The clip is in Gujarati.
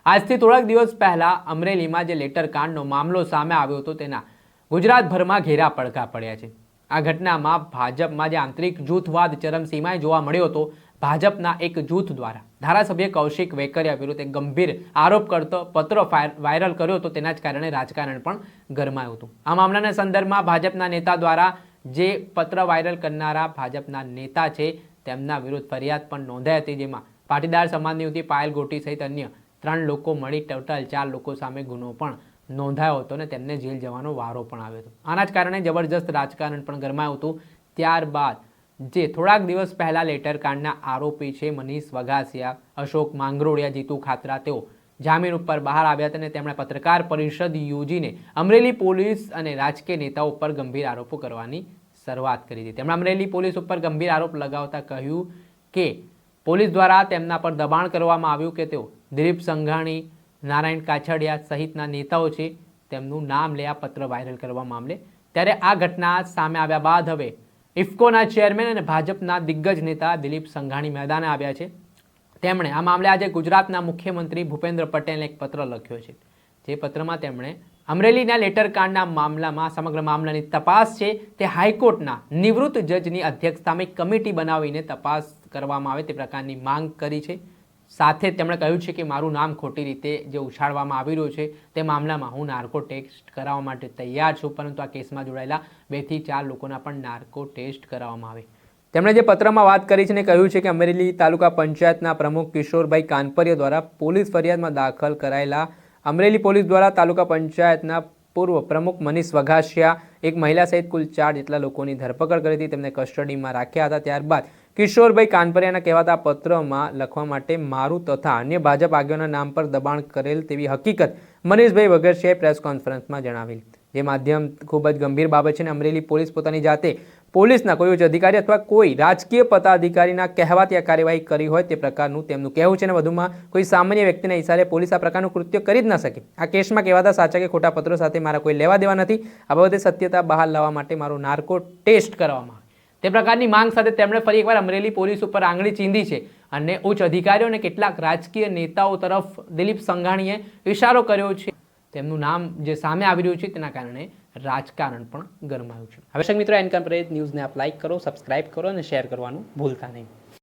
આજથી થોડાક દિવસ પહેલા અમરેલીમાં જે લેટર કાંડનો મામલો સામે આવ્યો હતો તેના ગુજરાતભરમાં ઘેરા પડઘા પડ્યા છે। આ ઘટનામાં ભાજપમાં જે આંતરિક જૂથવાદ ચરમસીમાએ જોવા મળ્યો હતો। ભાજપના એક જૂથ દ્વારા ધારાસભ્ય કૌશિક વેકરિયા વિરુદ્ધ એક ગંભીર આરોપ કરતો પત્ર વાયરલ કર્યો હતો। તેના જ કારણે રાજકારણ પણ ગરમાયું હતું। આ મામલાના સંદર્ભમાં ભાજપના નેતા દ્વારા જે પત્ર વાયરલ કરનારા ભાજપના નેતા છે તેમના વિરુદ્ધ ફરિયાદ પણ નોંધાઈ હતી, જેમાં પાટીદાર સમાજની યુવતી પાયલ ગોટી સહિત અન્ય 3 લોકો મળી ટોટલ 4 લોકો સામે ગુનો પણ નોંધાયો હતો અને તેમને જેલ જવાનો વારો પણ આવ્યો હતો। આના જ કારણે જબરજસ્ત રાજકારણ પણ ગરમાયું હતું। ત્યારબાદ જે થોડાક દિવસ પહેલા લેટર કાંડના આરોપી છે મનીષ વઘાસિયા, અશોક માંગરોળિયા, જીતુ ખાતરા, તેઓ જામીન ઉપર બહાર આવ્યા હતા અને તેમણે પત્રકાર પરિષદ યોજીને અમરેલી પોલીસ અને રાજકીય નેતાઓ ઉપર ગંભીર આરોપો કરવાની શરૂઆત કરી હતી। તેમણે અમરેલી પોલીસ ઉપર ગંભીર આરોપ લગાવતા કહ્યું કે પોલીસ દ્વારા તેમના પર દબાણ કરવામાં આવ્યું કે તેઓ દિલીપ સંઘાણી, નારાયણ કાછડિયા સહિતના નેતાઓ છે તેમનું નામ લે આ પત્ર વાયરલ કરવા મામલે। ત્યારે આ ઘટના સામે આવ્યા બાદ હવે ઇફકોના ચેરમેન અને ભાજપના દિગ્ગજ નેતા દિલીપ સંઘાણી મેદાને આવ્યા છે। તેમણે આ મામલે આજે ગુજરાતના મુખ્યમંત્રી ભૂપેન્દ્ર પટેલને એક પત્ર લખ્યો છે। જે પત્રમાં તેમણે અમરેલીના લેટર કાંડના મામલામાં સમગ્ર મામલાની તપાસ છે તે હાઈકોર્ટના નિવૃત્ત જજની અધ્યક્ષતામાં એક કમિટી બનાવીને તપાસ કરવામાં આવે તે પ્રકારની માંગ કરી છે। સાથે તેમણે કહ્યું છે કે મારું નામ ખોટી રીતે જે ઉછાળવામાં આવી રહ્યું છે તે મામલામાં હું નાર્કો ટેસ્ટ કરાવવા માટે તૈયાર છું, પરંતુ આ કેસમાં જોડાયેલા 2 થી 4 લોકોના પણ નાર્કો ટેસ્ટ કરાવવામાં આવે। તેમણે જે પત્રમાં વાત કરી છે ને કહ્યું છે કે અમરેલી તાલુકા પંચાયતના પ્રમુખ કિશોરભાઈ કાનપરિયા દ્વારા પોલીસ ફરિયાદમાં દાખલ કરાયેલા અમરેલી પોલીસ દ્વારા તાલુકા પંચાયતના પૂર્વ પ્રમુખ મનીષ વઘાસિયા, એક મહિલા સહિત કુલ 4 જેટલા લોકોની ધરપકડ કરી હતી, તેમને કસ્ટડીમાં રાખ્યા હતા। ત્યારબાદ કિશોરભાઈ કાનપરિયાના કહેવાતા પત્રમાં લખવા માટે મારું તથા અન્ય ભાજપ આગેવાનના નામ પર દબાણ કરેલ તેવી હકીકત મનીષભાઈ વઘાસિયાએ પ્રેસ કોન્ફરન્સમાં જણાવેલી। જે માધ્યમ ખૂબ જ ગંભીર બાબત છે અને અમરેલી પોલીસ પોતાની જાતે પોલીસના કોઈ ઉચ્ચ અધિકારી અથવા કોઈ રાજકીય પદાધિકારીના કહેવાથી આ કાર્યવાહી કરી હોય તે પ્રકારનું તેમનું કહેવું છે અને વધુમાં કોઈ સામાન્ય વ્યક્તિના ઇશારે પોલીસ આ પ્રકારનું કૃત્ય કરી જ ન શકે। આ કેસમાં કહેવાતા સાચા કે ખોટા પત્રો સાથે મારા કોઈ લેવા દેવા નથી। આ બાબતે સત્યતા બહાર લાવવા માટે મારો નાર્કો ટેસ્ટ કરવામાં આવે તે પ્રકારની માંગ સાથે તેમણે ફરી એકવાર અમરેલી પોલીસ ઉપર આંગળી ચીંધી છે અને ઉચ્ચ અધિકારીઓ અને કેટલાક રાજકીય નેતાઓ તરફ દિલીપ સંઘાણીએ ઇશારો કર્યો છે। તેમનું નામ જે સામે આવી રહ્યું છે તેના કારણે રાજકારણ પણ ગરમાયું છે। હવે દર્શક મિત્રો, એન્કમ પ્રેસ ન્યૂઝને આપ લાઈક કરો, સબસ્ક્રાઇબ કરો અને શેર કરવાનું ભૂલતા નહીં।